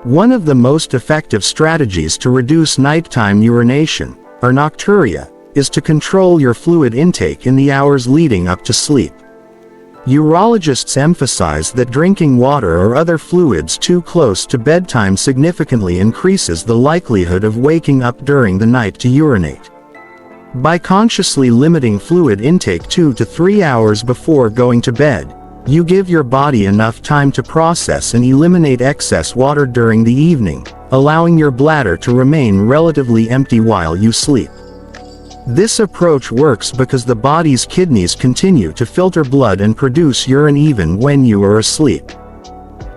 One of the most effective strategies to reduce nighttime urination, or nocturia, is to control your fluid intake in the hours leading up to sleep. Urologists emphasize that drinking water or other fluids too close to bedtime significantly increases the likelihood of waking up during the night to urinate. By consciously limiting fluid intake 2 to 3 hours before going to bed, you give your body enough time to process and eliminate excess water during the evening, allowing your bladder to remain relatively empty while you sleep. This approach works because the body's kidneys continue to filter blood and produce urine even when you are asleep.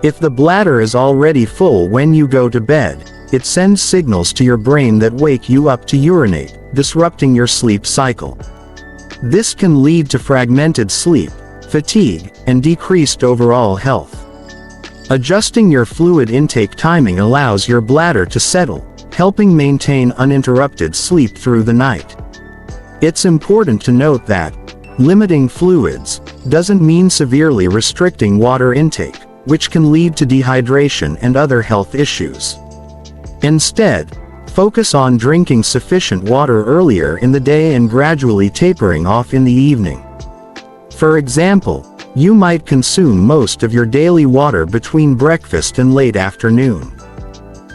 If the bladder is already full when you go to bed, it sends signals to your brain that wake you up to urinate, disrupting your sleep cycle. This can lead to fragmented sleep, fatigue, and decreased overall health. Adjusting your fluid intake timing allows your bladder to settle, helping maintain uninterrupted sleep through the night. It's important to note that limiting fluids doesn't mean severely restricting water intake, which can lead to dehydration and other health issues. Instead, focus on drinking sufficient water earlier in the day and gradually tapering off in the evening. For example, you might consume most of your daily water between breakfast and late afternoon.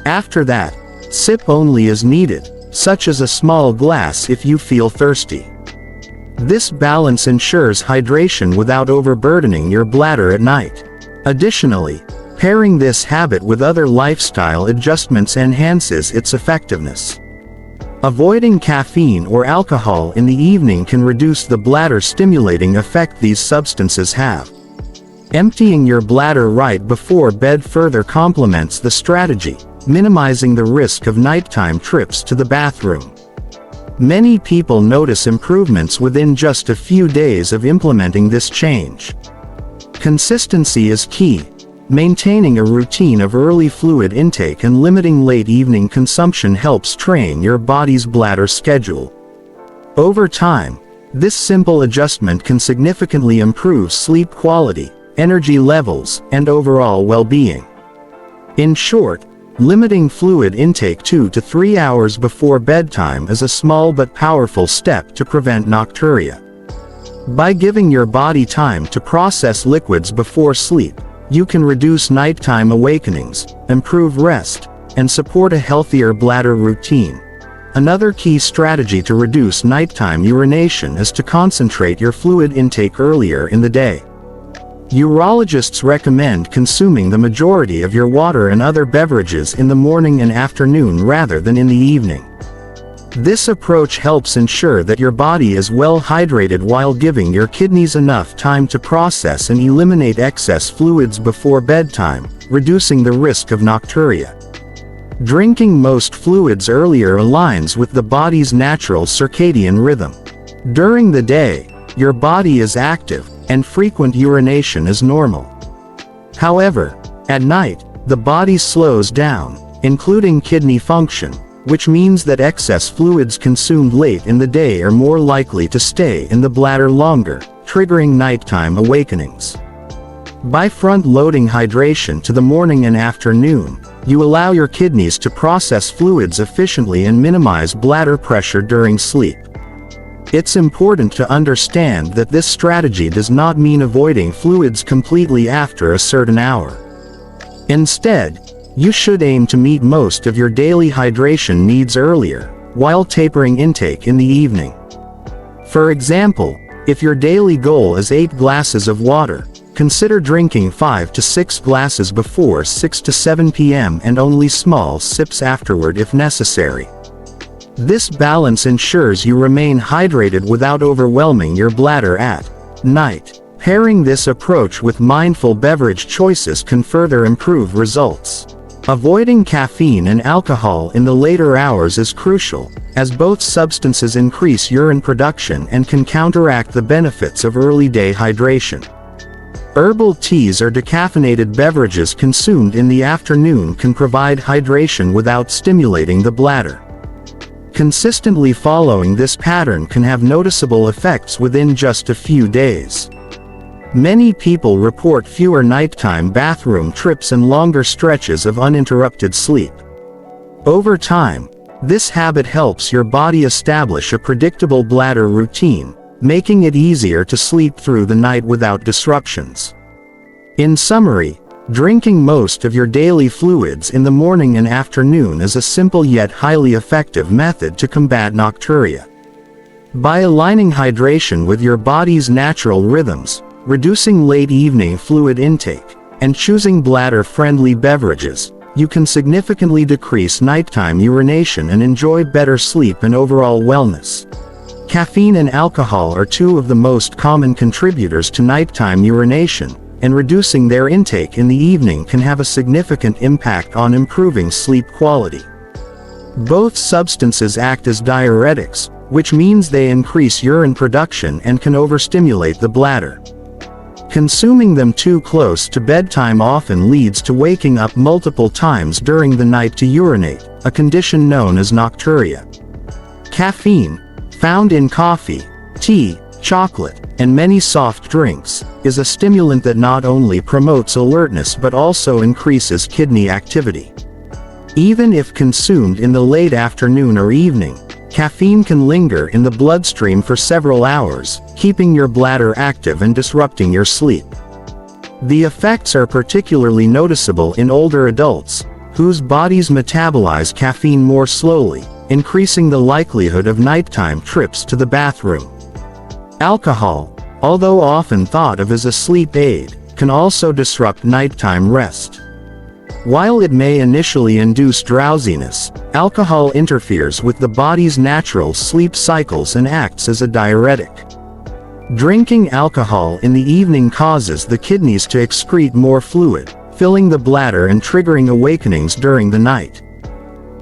After that, sip only as needed, such as a small glass if you feel thirsty. This balance ensures hydration without overburdening your bladder at night. Additionally, pairing this habit with other lifestyle adjustments enhances its effectiveness. Avoiding caffeine or alcohol in the evening can reduce the bladder-stimulating effect these substances have. Emptying your bladder right before bed further complements the strategy, minimizing the risk of nighttime trips to the bathroom. Many people notice improvements within just a few days of implementing this change. Consistency is key. Maintaining a routine of early fluid intake and limiting late evening consumption helps train your body's bladder schedule. Over time, this simple adjustment can significantly improve sleep quality, energy levels, and overall well-being. In short, limiting fluid intake 2 to 3 hours before bedtime is a small but powerful step to prevent nocturia. By giving your body time to process liquids before sleep, you can reduce nighttime awakenings, improve rest, and support a healthier bladder routine. Another key strategy to reduce nighttime urination is to concentrate your fluid intake earlier in the day. Urologists recommend consuming the majority of your water and other beverages in the morning and afternoon rather than in the evening. This approach helps ensure that your body is well hydrated while giving your kidneys enough time to process and eliminate excess fluids before bedtime, reducing the risk of nocturia. Drinking most fluids earlier aligns with the body's natural circadian rhythm. During the day, your body is active, and frequent urination is normal. However, at night, the body slows down, including kidney function, which means that excess fluids consumed late in the day are more likely to stay in the bladder longer, triggering nighttime awakenings. By front-loading hydration to the morning and afternoon, you allow your kidneys to process fluids efficiently and minimize bladder pressure during sleep. It's important to understand that this strategy does not mean avoiding fluids completely after a certain hour. Instead, you should aim to meet most of your daily hydration needs earlier, while tapering intake in the evening. For example, if your daily goal is 8 glasses of water, consider drinking 5 to 6 glasses before 6 to 7 p.m. and only small sips afterward if necessary. This balance ensures you remain hydrated without overwhelming your bladder at night. Pairing this approach with mindful beverage choices can further improve results. Avoiding caffeine and alcohol in the later hours is crucial, as both substances increase urine production and can counteract the benefits of early day hydration. Herbal teas or decaffeinated beverages consumed in the afternoon can provide hydration without stimulating the bladder. Consistently following this pattern can have noticeable effects within just a few days. Many people report fewer nighttime bathroom trips and longer stretches of uninterrupted sleep. Over time, this habit helps your body establish a predictable bladder routine, making it easier to sleep through the night without disruptions. In summary, drinking most of your daily fluids in the morning and afternoon is a simple yet highly effective method to combat nocturia. By aligning hydration with your body's natural rhythms, reducing late evening fluid intake, and choosing bladder-friendly beverages, you can significantly decrease nighttime urination and enjoy better sleep and overall wellness. Caffeine and alcohol are two of the most common contributors to nighttime urination, and reducing their intake in the evening can have a significant impact on improving sleep quality. Both substances act as diuretics, which means they increase urine production and can overstimulate the bladder. Consuming them too close to bedtime often leads to waking up multiple times during the night to urinate, a condition known as nocturia. Caffeine, found in coffee, tea, chocolate, and many soft drinks, is a stimulant that not only promotes alertness but also increases kidney activity. Even if consumed in the late afternoon or evening, caffeine can linger in the bloodstream for several hours, keeping your bladder active and disrupting your sleep. The effects are particularly noticeable in older adults, whose bodies metabolize caffeine more slowly, increasing the likelihood of nighttime trips to the bathroom. Alcohol, although often thought of as a sleep aid, can also disrupt nighttime rest. While it may initially induce drowsiness, alcohol interferes with the body's natural sleep cycles and acts as a diuretic. Drinking alcohol in the evening causes the kidneys to excrete more fluid, filling the bladder and triggering awakenings during the night.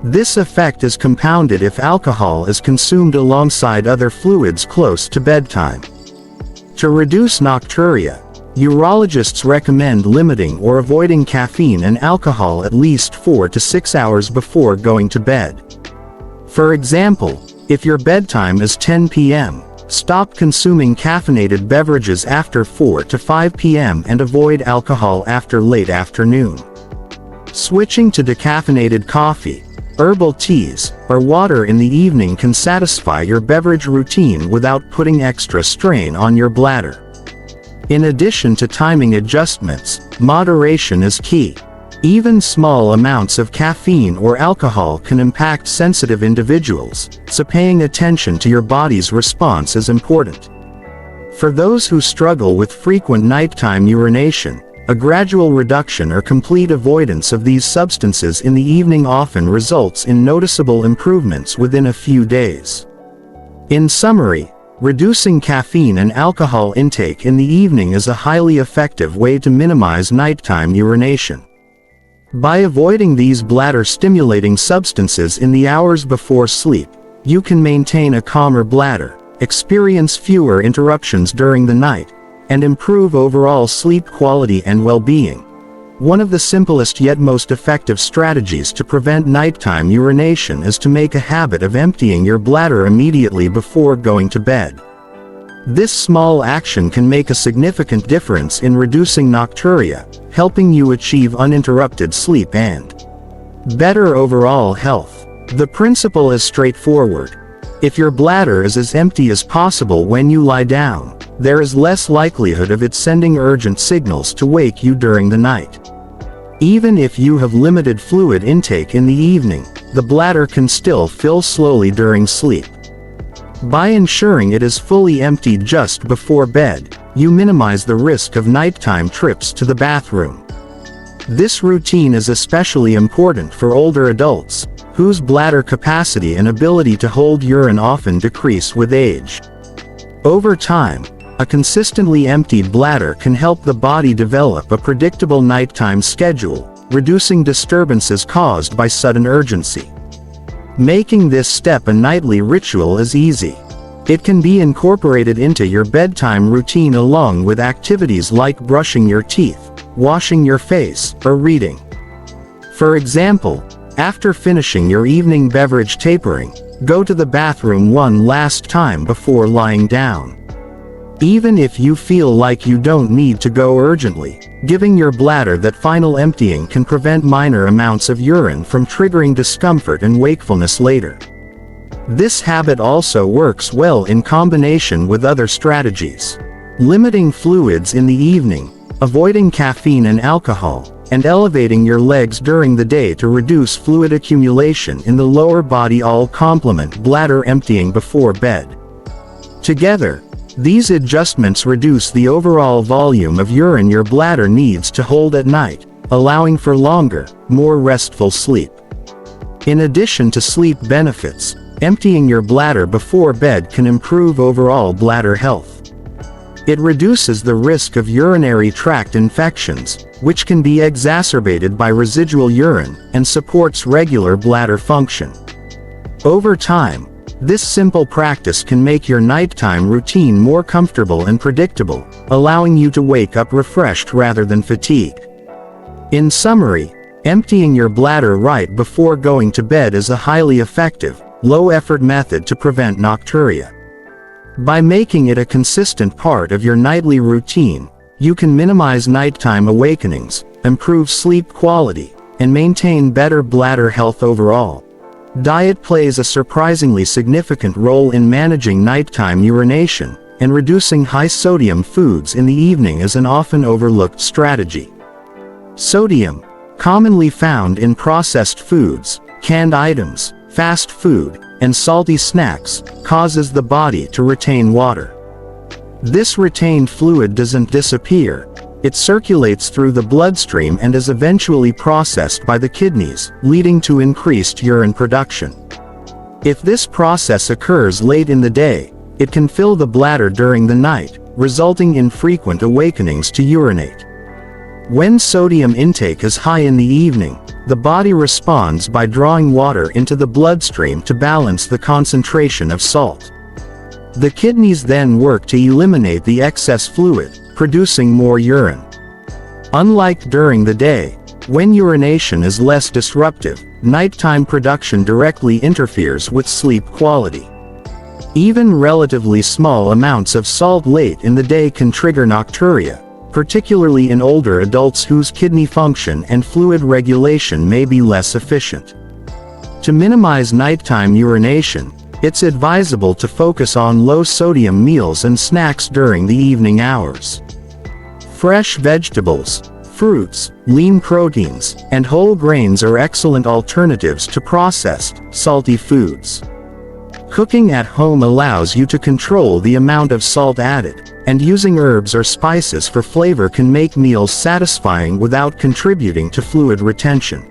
This effect is compounded if alcohol is consumed alongside other fluids close to bedtime. To reduce nocturia, urologists recommend limiting or avoiding caffeine and alcohol at least 4 to 6 hours before going to bed. For example, if your bedtime is 10 p.m., stop consuming caffeinated beverages after 4 to 5 p.m. and avoid alcohol after late afternoon. Switching to decaffeinated coffee, herbal teas, or water in the evening can satisfy your beverage routine without putting extra strain on your bladder. In addition to timing adjustments, moderation is key. Even small amounts of caffeine or alcohol can impact sensitive individuals, so paying attention to your body's response is important. For those who struggle with frequent nighttime urination, a gradual reduction or complete avoidance of these substances in the evening often results in noticeable improvements within a few days. In summary, reducing caffeine and alcohol intake in the evening is a highly effective way to minimize nighttime urination. By avoiding these bladder-stimulating substances in the hours before sleep, you can maintain a calmer bladder, experience fewer interruptions during the night, and improve overall sleep quality and well-being. One of the simplest yet most effective strategies to prevent nighttime urination is to make a habit of emptying your bladder immediately before going to bed. This small action can make a significant difference in reducing nocturia, helping you achieve uninterrupted sleep and better overall health. The principle is straightforward. If your bladder is as empty as possible when you lie down, there is less likelihood of it sending urgent signals to wake you during the night. Even if you have limited fluid intake in the evening, the bladder can still fill slowly during sleep. By ensuring it is fully emptied just before bed, you minimize the risk of nighttime trips to the bathroom. This routine is especially important for older adults, whose bladder capacity and ability to hold urine often decrease with age. Over time, a consistently emptied bladder can help the body develop a predictable nighttime schedule, reducing disturbances caused by sudden urgency. Making this step a nightly ritual is easy. It can be incorporated into your bedtime routine along with activities like brushing your teeth, washing your face, or reading. For example, after finishing your evening beverage tapering, go to the bathroom one last time before lying down. Even if you feel like you don't need to go urgently, giving your bladder that final emptying can prevent minor amounts of urine from triggering discomfort and wakefulness later. This habit also works well in combination with other strategies. Limiting fluids in the evening, avoiding caffeine and alcohol, and elevating your legs during the day to reduce fluid accumulation in the lower body all complement bladder emptying before bed. Together, these adjustments reduce the overall volume of urine your bladder needs to hold at night, allowing for longer, more restful sleep. In addition to sleep benefits, emptying your bladder before bed can improve overall bladder health. It reduces the risk of urinary tract infections, which can be exacerbated by residual urine, and supports regular bladder function. Over time, this simple practice can make your nighttime routine more comfortable and predictable, allowing you to wake up refreshed rather than fatigued. In summary, emptying your bladder right before going to bed is a highly effective, low-effort method to prevent nocturia. By making it a consistent part of your nightly routine, you can minimize nighttime awakenings, improve sleep quality, and maintain better bladder health overall. Diet plays a surprisingly significant role in managing nighttime urination, and reducing high-sodium foods in the evening is an often overlooked strategy. Sodium, commonly found in processed foods, canned items, fast food, and salty snacks, causes the body to retain water. This retained fluid doesn't disappear. It circulates through the bloodstream and is eventually processed by the kidneys, leading to increased urine production. If this process occurs late in the day, it can fill the bladder during the night, resulting in frequent awakenings to urinate. When sodium intake is high in the evening, the body responds by drawing water into the bloodstream to balance the concentration of salt. The kidneys then work to eliminate the excess fluid, producing more urine. Unlike during the day, when urination is less disruptive, nighttime production directly interferes with sleep quality. Even relatively small amounts of salt late in the day can trigger nocturia, particularly in older adults whose kidney function and fluid regulation may be less efficient. To minimize nighttime urination, it's advisable to focus on low-sodium meals and snacks during the evening hours. Fresh vegetables, fruits, lean proteins, and whole grains are excellent alternatives to processed, salty foods. Cooking at home allows you to control the amount of salt added, and using herbs or spices for flavor can make meals satisfying without contributing to fluid retention.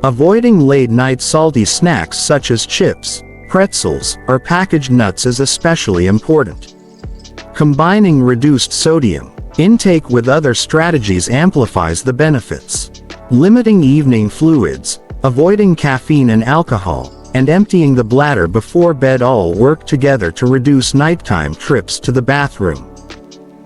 Avoiding late-night salty snacks such as chips, pretzels, or packaged nuts is especially important. Combining reduced sodium intake with other strategies amplifies the benefits. Limiting evening fluids, avoiding caffeine and alcohol, and emptying the bladder before bed all work together to reduce nighttime trips to the bathroom.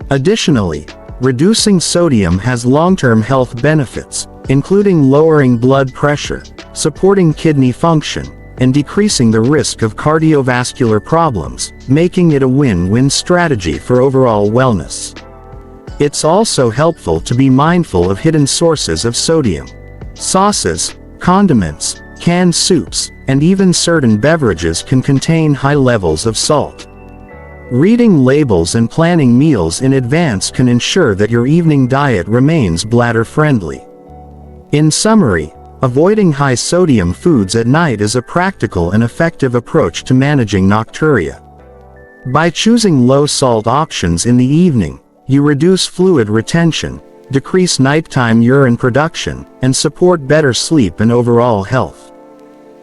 Additionally, reducing sodium has long-term health benefits, including lowering blood pressure, supporting kidney function, and decreasing the risk of cardiovascular problems, making it a win-win strategy for overall wellness. It's also helpful to be mindful of hidden sources of sodium. Sauces, condiments, canned soups, and even certain beverages can contain high levels of salt. Reading labels and planning meals in advance can ensure that your evening diet remains bladder-friendly. In summary, avoiding high-sodium foods at night is a practical and effective approach to managing nocturia. By choosing low-salt options in the evening, you reduce fluid retention, decrease nighttime urine production, and support better sleep and overall health.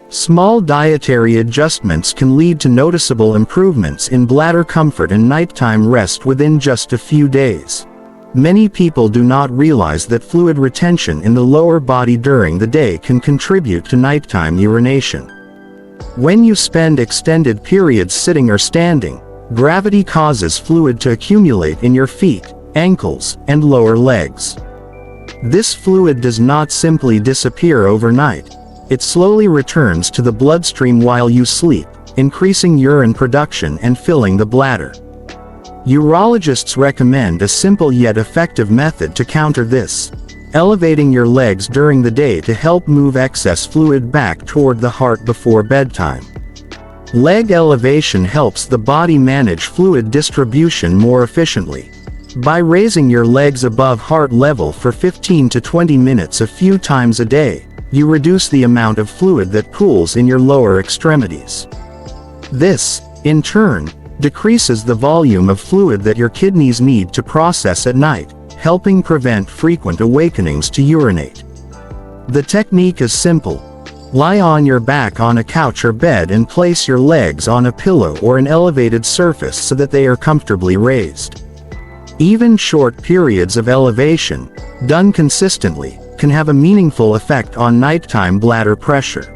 Small dietary adjustments can lead to noticeable improvements in bladder comfort and nighttime rest within just a few days. Many people do not realize that fluid retention in the lower body during the day can contribute to nighttime urination. When you spend extended periods sitting or standing, gravity causes fluid to accumulate in your feet, ankles, and lower legs. This fluid does not simply disappear overnight. It slowly returns to the bloodstream while you sleep, increasing urine production and filling the bladder. Urologists recommend a simple yet effective method to counter this: elevating your legs during the day to help move excess fluid back toward the heart before bedtime. Leg elevation helps the body manage fluid distribution more efficiently. By raising your legs above heart level for 15 to 20 minutes a few times a day, you reduce the amount of fluid that pools in your lower extremities. This, in turn, decreases the volume of fluid that your kidneys need to process at night, helping prevent frequent awakenings to urinate. The technique is simple. Lie on your back on a couch or bed and place your legs on a pillow or an elevated surface so that they are comfortably raised. Even short periods of elevation, done consistently, can have a meaningful effect on nighttime bladder pressure.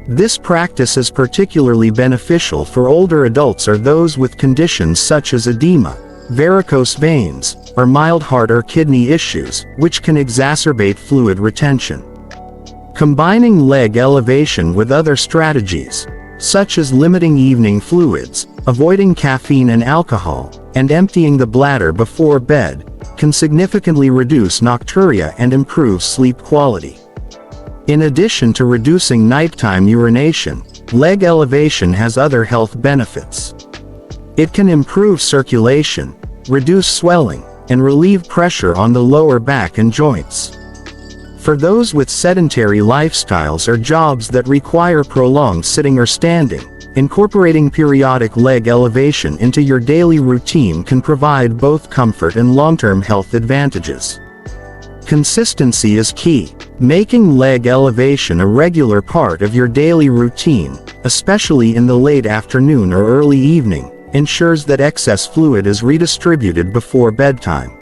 This practice is particularly beneficial for older adults or those with conditions such as edema, varicose veins, or mild heart or kidney issues, which can exacerbate fluid retention. Combining leg elevation with other strategies, such as limiting evening fluids, avoiding caffeine and alcohol, and emptying the bladder before bed, can significantly reduce nocturia and improve sleep quality. In addition to reducing nighttime urination, leg elevation has other health benefits. It can improve circulation, reduce swelling, and relieve pressure on the lower back and joints. For those with sedentary lifestyles or jobs that require prolonged sitting or standing, incorporating periodic leg elevation into your daily routine can provide both comfort and long-term health advantages. Consistency is key. Making leg elevation a regular part of your daily routine, especially in the late afternoon or early evening, ensures that excess fluid is redistributed before bedtime.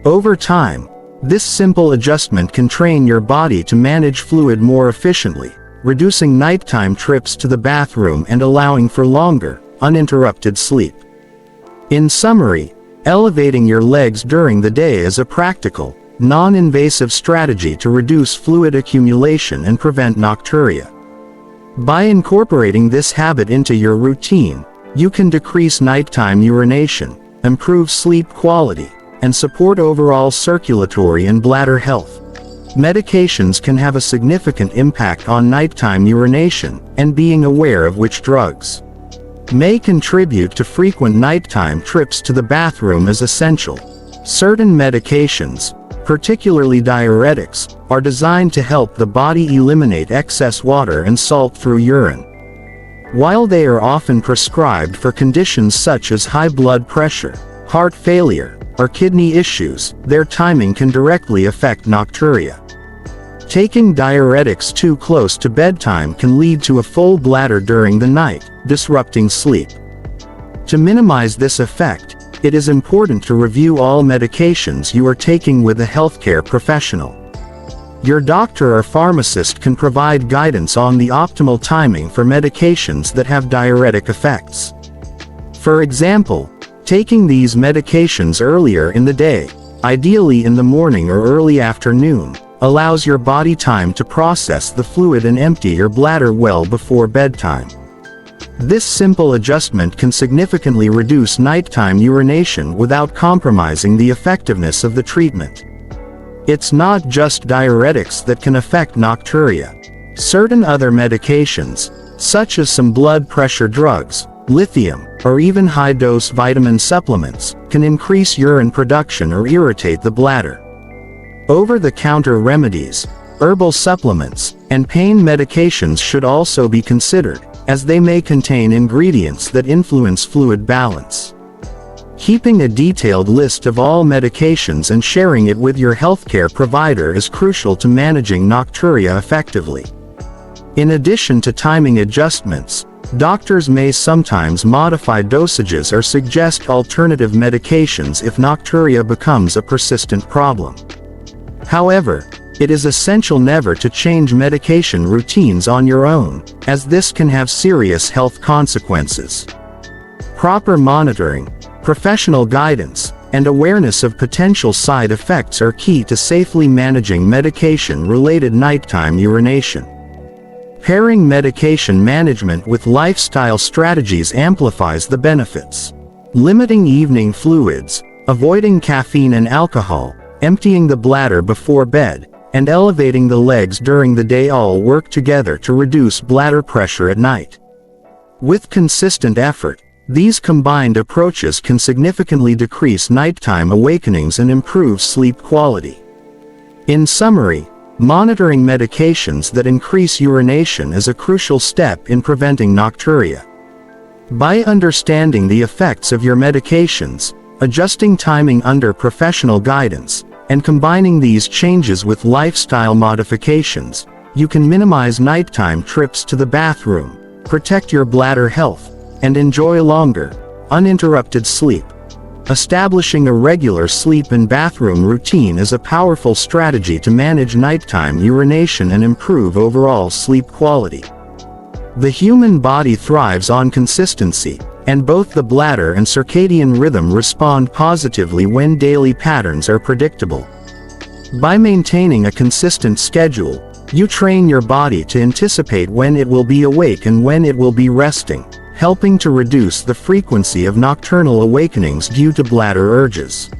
Over time, this simple adjustment can train your body to manage fluid more efficiently, reducing nighttime trips to the bathroom and allowing for longer, uninterrupted sleep. In summary, elevating your legs during the day is a practical, non-invasive strategy to reduce fluid accumulation and prevent nocturia. By incorporating this habit into your routine, you can decrease nighttime urination, improve sleep quality, and support overall circulatory and bladder health. Medications can have a significant impact on nighttime urination, and being aware of which drugs may contribute to frequent nighttime trips to the bathroom is essential. Certain medications, particularly diuretics, are designed to help the body eliminate excess water and salt through urine. While they are often prescribed for conditions such as high blood pressure, heart failure, or kidney issues, their timing can directly affect nocturia. Taking diuretics too close to bedtime can lead to a full bladder during the night, disrupting sleep. To minimize this effect, it is important to review all medications you are taking with a healthcare professional. Your doctor or pharmacist can provide guidance on the optimal timing for medications that have diuretic effects. For example, taking these medications earlier in the day, ideally in the morning or early afternoon, allows your body time to process the fluid and empty your bladder well before bedtime. This simple adjustment can significantly reduce nighttime urination without compromising the effectiveness of the treatment. It's not just diuretics that can affect nocturia. Certain other medications, such as some blood pressure drugs, lithium, or even high-dose vitamin supplements, can increase urine production or irritate the bladder. Over-the-counter remedies, herbal supplements, and pain medications should also be considered, as they may contain ingredients that influence fluid balance. Keeping a detailed list of all medications and sharing it with your healthcare provider is crucial to managing nocturia effectively. In addition to timing adjustments, doctors may sometimes modify dosages or suggest alternative medications if nocturia becomes a persistent problem. However, it is essential never to change medication routines on your own, as this can have serious health consequences. Proper monitoring, professional guidance, and awareness of potential side effects are key to safely managing medication-related nighttime urination. Pairing medication management with lifestyle strategies amplifies the benefits. Limiting evening fluids, avoiding caffeine and alcohol, emptying the bladder before bed, and elevating the legs during the day all work together to reduce bladder pressure at night. With consistent effort, these combined approaches can significantly decrease nighttime awakenings and improve sleep quality. In summary, monitoring medications that increase urination is a crucial step in preventing nocturia. By understanding the effects of your medications, adjusting timing under professional guidance, and combining these changes with lifestyle modifications, you can minimize nighttime trips to the bathroom, protect your bladder health, and enjoy longer, uninterrupted sleep. Establishing a regular sleep and bathroom routine is a powerful strategy to manage nighttime urination and improve overall sleep quality. The human body thrives on consistency, and both the bladder and circadian rhythm respond positively when daily patterns are predictable. By maintaining a consistent schedule, you train your body to anticipate when it will be awake and when it will be resting, helping to reduce the frequency of nocturnal awakenings due to bladder urges.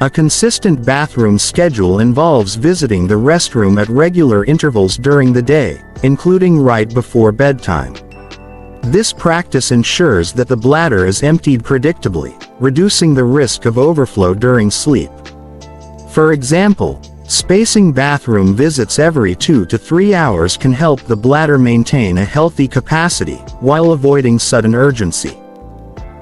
A consistent bathroom schedule involves visiting the restroom at regular intervals during the day, including right before bedtime. This practice ensures that the bladder is emptied predictably, reducing the risk of overflow during sleep. For example, spacing bathroom visits every 2 to 3 hours can help the bladder maintain a healthy capacity, while avoiding sudden urgency.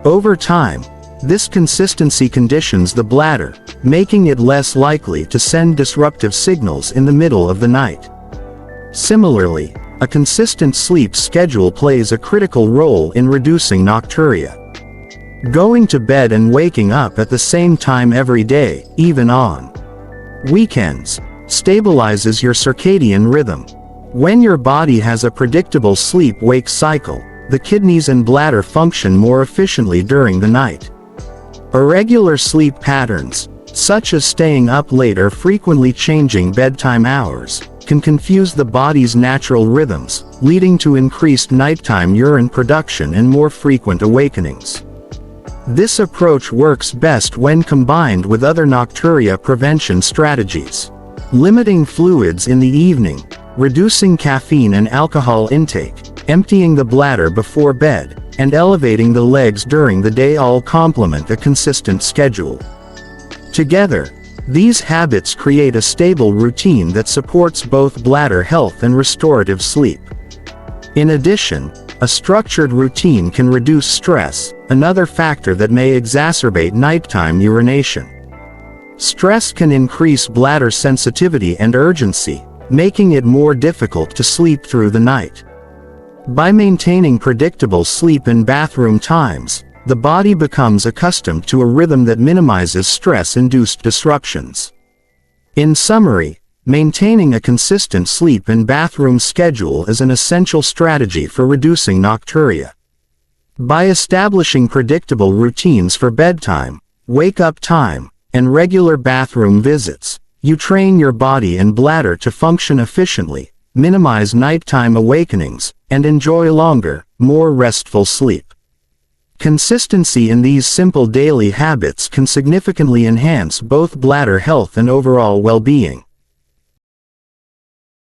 Over time, this consistency conditions the bladder, making it less likely to send disruptive signals in the middle of the night. Similarly, a consistent sleep schedule plays a critical role in reducing nocturia. Going to bed and waking up at the same time every day, even on weekends, stabilizes your circadian rhythm. When your body has a predictable sleep-wake cycle, the kidneys and bladder function more efficiently during the night. Irregular sleep patterns, such as staying up late or frequently changing bedtime hours, can confuse the body's natural rhythms, leading to increased nighttime urine production and more frequent awakenings. This approach works best when combined with other nocturia prevention strategies. Limiting fluids in the evening, reducing caffeine and alcohol intake, emptying the bladder before bed, and elevating the legs during the day all complement a consistent schedule. Together, these habits create a stable routine that supports both bladder health and restorative sleep. In addition, a structured routine can reduce stress, another factor that may exacerbate nighttime urination. Stress can increase bladder sensitivity and urgency, making it more difficult to sleep through the night. By maintaining predictable sleep and bathroom times, the body becomes accustomed to a rhythm that minimizes stress-induced disruptions. In summary, maintaining a consistent sleep and bathroom schedule is an essential strategy for reducing nocturia. By establishing predictable routines for bedtime, wake-up time, and regular bathroom visits, you train your body and bladder to function efficiently, minimize nighttime awakenings, and enjoy longer, more restful sleep. Consistency in these simple daily habits can significantly enhance both bladder health and overall well-being.